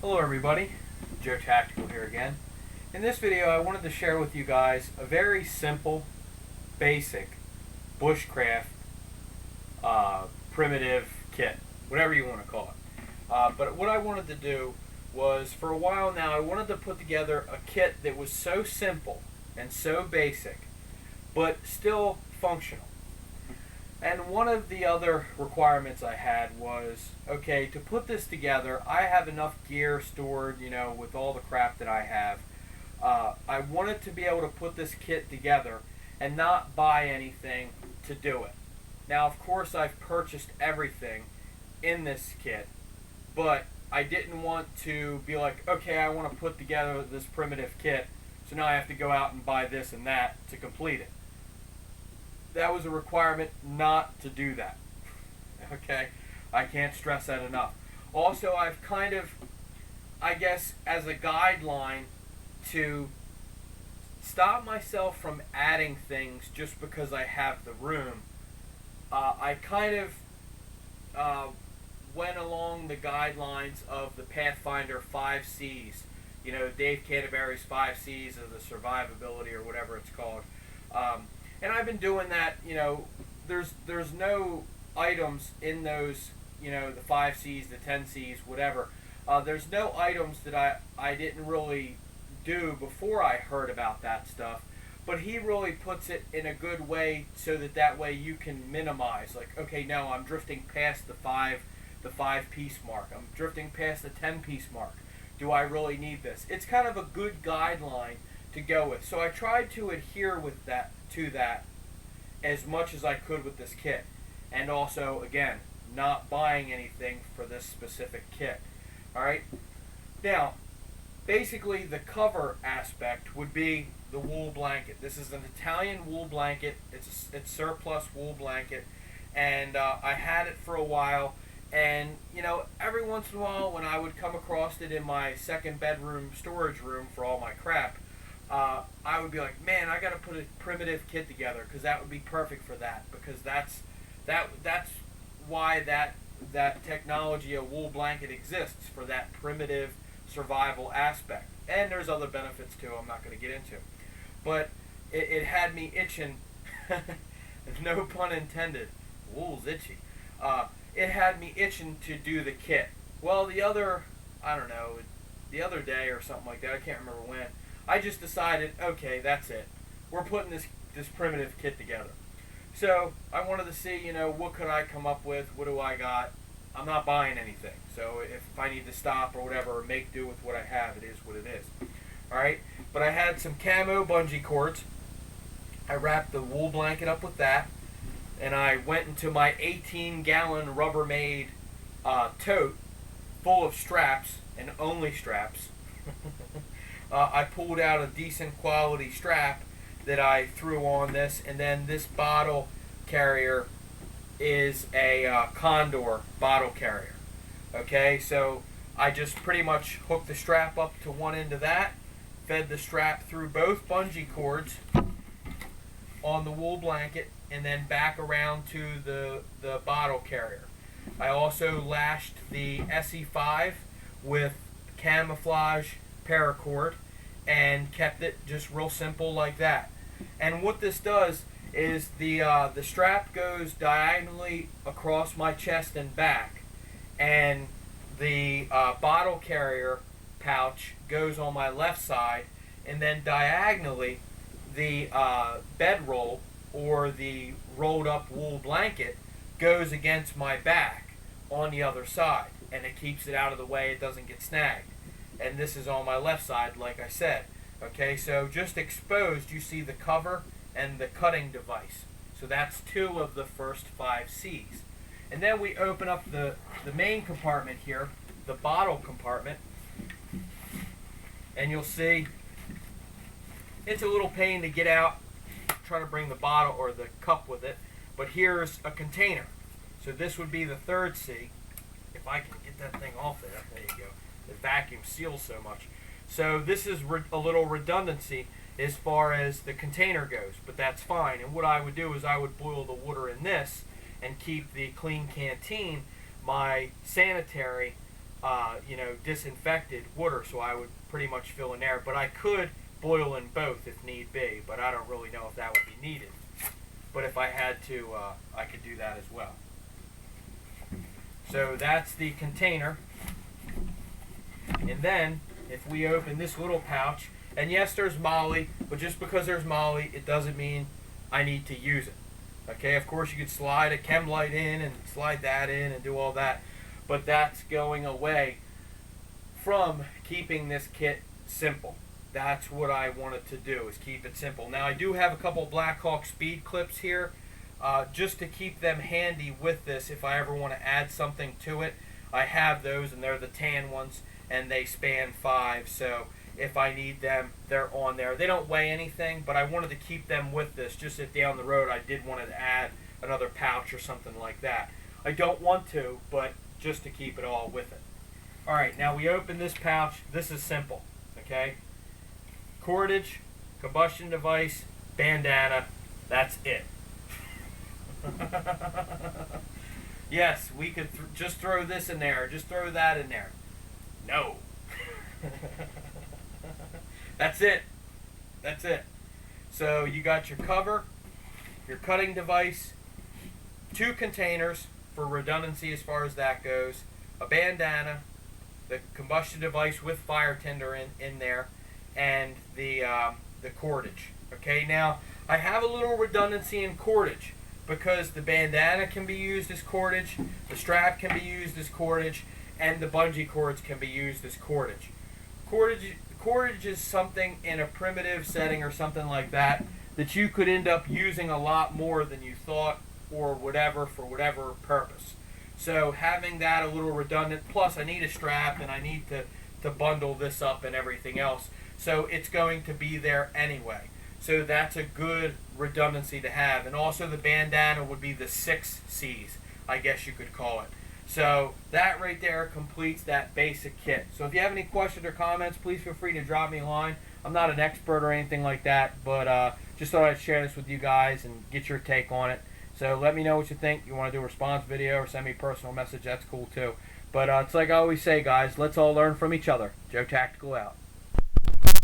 Hello everybody, Joe Tactical here again. In this video I wanted to share with you guys a very simple, basic bushcraft primitive kit, whatever you want to call it. But what I wanted to do was, for a while now, I wanted to put together a kit that was so simple and so basic, but still functional. And one of the other requirements I had was, okay, to put this together, I have enough gear stored, with all the crap that I have. I wanted to be able to put this kit together and not buy anything to do it. Now, of course, I've purchased everything in this kit, but I didn't want to be like, okay, I want to put together this primitive kit, so now I have to go out and buy this and that to complete it. That was a requirement not to do that. Okay? I can't stress that enough. Also, I've kind of, I guess, as a guideline to stop myself from adding things just because I have the room, I kind of went along the guidelines of the Pathfinder 5 C's. Dave Canterbury's 5 C's of the survivability, or whatever it's called. And I've been doing that. There's no items in those, the 5 C's, the 10 C's, whatever. There's no items that I didn't really do before I heard about that stuff. But he really puts it in a good way so that way you can minimize. Like, okay, no, I'm drifting past the 5 piece mark. I'm drifting past the 10 piece mark. Do I really need this? It's kind of a good guideline to go with. So I tried to adhere to that as much as I could with this kit. And also, again, not buying anything for this specific kit. Alright? Now, basically the cover aspect would be the wool blanket. This is an Italian wool blanket. It's surplus wool blanket. And I had it for a while. And, every once in a while when I would come across it in my second bedroom storage room for all my crap, I would be like, man, I got to put a primitive kit together because that would be perfect for that. Because that's why that technology, a wool blanket, exists, for that primitive survival aspect. And there's other benefits too I'm not going to get into. But it had me itching, no pun intended, wool's itchy. It had me itching to do the kit. Well, the other day or something like that, I can't remember when, I just decided, okay, that's it. We're putting this primitive kit together. So I wanted to see, what could I come up with? What do I got? I'm not buying anything. So if I need to stop or whatever, or make do with what I have, it is what it is. Alright? But I had some camo bungee cords. I wrapped the wool blanket up with that. And I went into my 18-gallon Rubbermaid tote full of straps, and only straps. I pulled out a decent quality strap that I threw on this, and then this bottle carrier is a Condor bottle carrier. Okay, so I just pretty much hooked the strap up to one end of that, fed the strap through both bungee cords on the wool blanket, and then back around to the bottle carrier. I also lashed the SE5 with camouflage paracord and kept it just real simple like that. And what this does is the strap goes diagonally across my chest and back, and the bottle carrier pouch goes on my left side, and then diagonally the bedroll, or the rolled up wool blanket, goes against my back on the other side, and it keeps it out of the way, it doesn't get snagged. And this is on my left side, like I said. Okay, so just exposed, you see the cover and the cutting device. So that's 2 of the first 5 C's. And then we open up the main compartment here, the bottle compartment, and you'll see it's a little pain to get out, try to bring the bottle or the cup with it, but here's a container. So this would be the 3rd C. If I can get that thing off there you go. The vacuum seals so much. So this is a little redundancy as far as the container goes, but that's fine. And what I would do is I would boil the water in this and keep the clean canteen, my sanitary disinfected water, so I would pretty much fill in there. But I could boil in both if need be, but I don't really know if that would be needed. But if I had to, I could do that as well. So that's the container. And then, if we open this little pouch, and yes, there's moly, but just because there's moly, it doesn't mean I need to use it. Okay, of course you could slide a chem light in and slide that in and do all that, but that's going away from keeping this kit simple. That's what I wanted to do, is keep it simple. Now I do have a couple Blackhawk speed clips here, just to keep them handy with this if I ever want to add something to it. I have those, and they're the tan ones, and they span 5, so if I need them, they're on there. They don't weigh anything, but I wanted to keep them with this, just if down the road I did want to add another pouch or something like that. I don't want to, but just to keep it all with it. Alright, now we open this pouch. This is simple, okay? Cordage, combustion device, bandana, that's it. Yes, we could just throw this in there, just throw that in there. No. That's it. That's it. So you got your cover, your cutting device, 2 containers for redundancy as far as that goes, a bandana, the combustion device with fire tinder in there, and the cordage. Okay, now I have a little redundancy in cordage because the bandana can be used as cordage, the strap can be used as cordage, and the bungee cords can be used as cordage. Cordage is something in a primitive setting or something like that you could end up using a lot more than you thought, or whatever, for whatever purpose. So having that a little redundant, plus I need a strap and I need to bundle this up and everything else, so it's going to be there anyway. So that's a good redundancy to have. And also the bandana would be the 6 C's, I guess you could call it. So that right there completes that basic kit. So if you have any questions or comments, please feel free to drop me a line. I'm not an expert or anything like that, but just thought I'd share this with you guys and get your take on it. So let me know what you think. You want to do a response video or send me a personal message, that's cool too. But it's like I always say, guys, let's all learn from each other. Joe Tactical out.